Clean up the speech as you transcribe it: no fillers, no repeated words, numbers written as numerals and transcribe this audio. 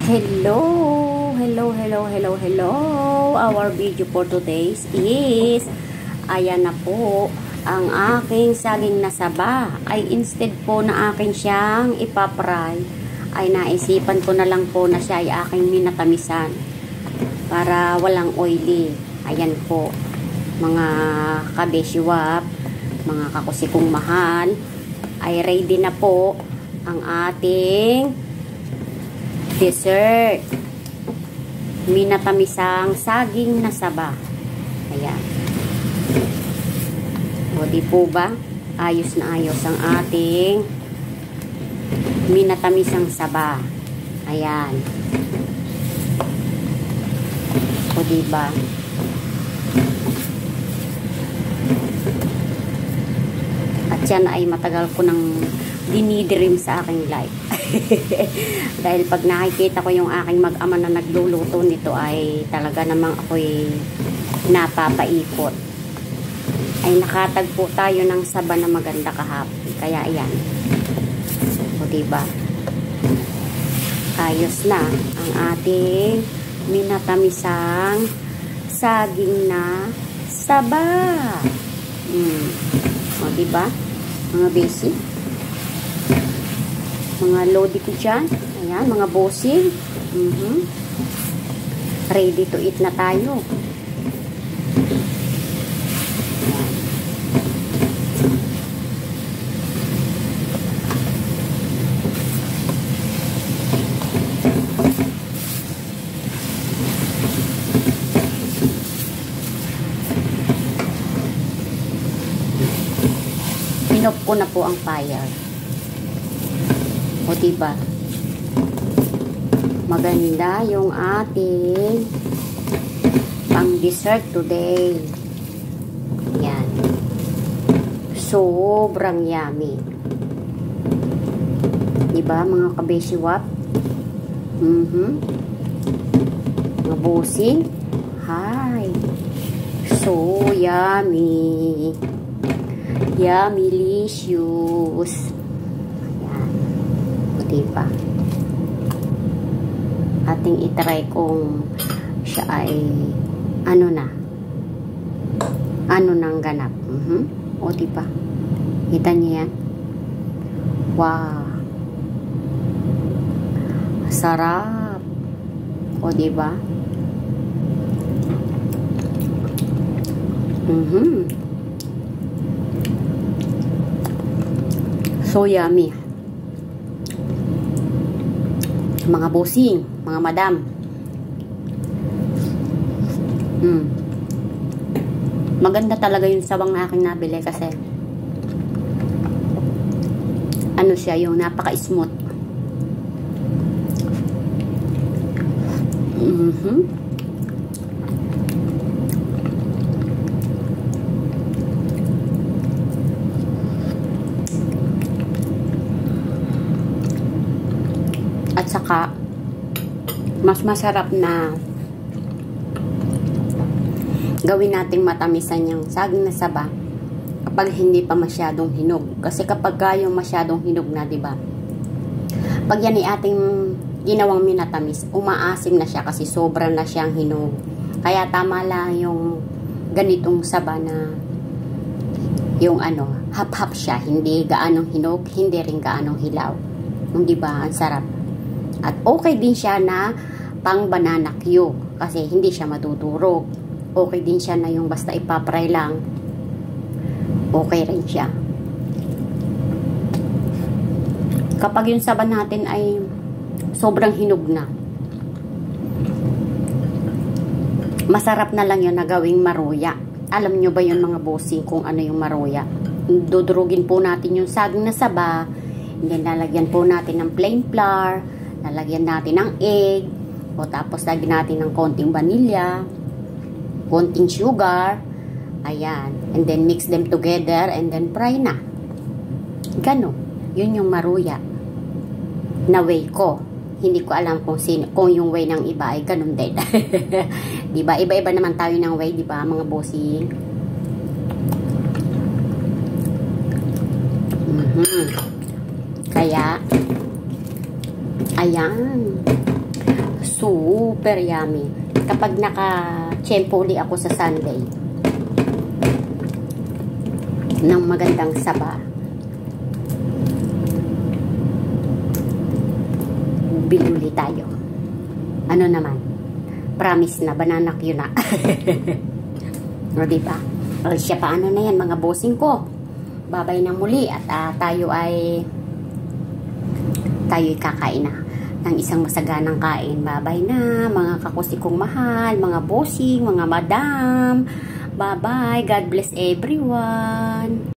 Hello, hello. Our video for today is, ayan na po, ang aking saging na saba. Ay instead po na aking siyang ipapry, ay naisipan ko na lang po na siya ay aking minatamisan para walang oily. Ayan po, mga kabeshiwap, mga kakusikong mahal, ay ready na po ang ating dessert. Minatamisang saging na saba. Ayan. O di po ba? Ayos na ayos ang ating minatamisang saba. Ayan. O di ba? At yan ay matagal ko nang dinidream sa aking life. Dahil pag nakikita ko yung aking mag-ama na nagluluto nito ay talaga namang ako'y napapaikot. Ay nakatagpo tayo ng saba na maganda kahapon. Kaya ayan. O diba? Ayos na ang ating minatamisang saging na saba. O diba? Mga basic. Mga lodi ko dyan. Ayan, mga bossing. Ready to eat na tayo. Pinop ko na po ang fire. O diba? Maganda yung ating pang dessert today. Yan. Sobrang yummy. Diba mga kabeshiwap? Mga bossing. Hi. So yummy. Yummylicious. Diba? Ating itry kung siya ay ano nang ganap. O diba? Kita niya yan? Wow! Sarap! O diba? So yummy. Mga bossing, mga madam. Maganda talaga yung sabang na aking nabili kasi ano siya, yung napaka-smooth. At saka mas masarap na gawin nating matamisan yung saging na saba kapag hindi pa masyadong hinog. Kasi kapag yung masyadong hinog na, diba? Pag yan ay ating ginawang minatamis, umaasim na siya kasi sobra na siyang hinog. Kaya tama lang yung ganitong saba na yung hap-hap siya. Hindi gaanong hinog, hindi rin gaanong hilaw. Diba? Ang sarap. At okay din siya na pang banana cue kasi hindi siya madudurog. Okay din siya na yung basta ipapray lang. Okay rin siya. Kapag yung saba natin ay sobrang hinog na, masarap na lang yun na gawing maruya. Alam nyo ba yun mga bossing kung ano yung maruya? Dudurugin po natin yung saging na saba, and then lalagyan po natin ng plain flour, lalagyan natin ng egg, o tapos lagyan natin ng konting vanilla, konting sugar, ayan, and then mix them together, and then fry na. Ganon. Yun yung maruya na way ko. Hindi ko alam kung yung way ng iba ay ganon din. Diba? Iba-iba naman tayo ng way, diba mga bossing? Kaya, ayan. super yummy. Kapag naka-tiyempo uli ako sa Sunday ng magandang saba, biluli tayo. Ano naman? Promise na, banana Q na. O diba? O siya, paano na yan mga bossing ko? Babay na muli at tayo'y kakain na ng isang masaganang kain. Babay na mga kakusi kong mahal, mga bossing, mga madam. Bye-bye. God bless everyone.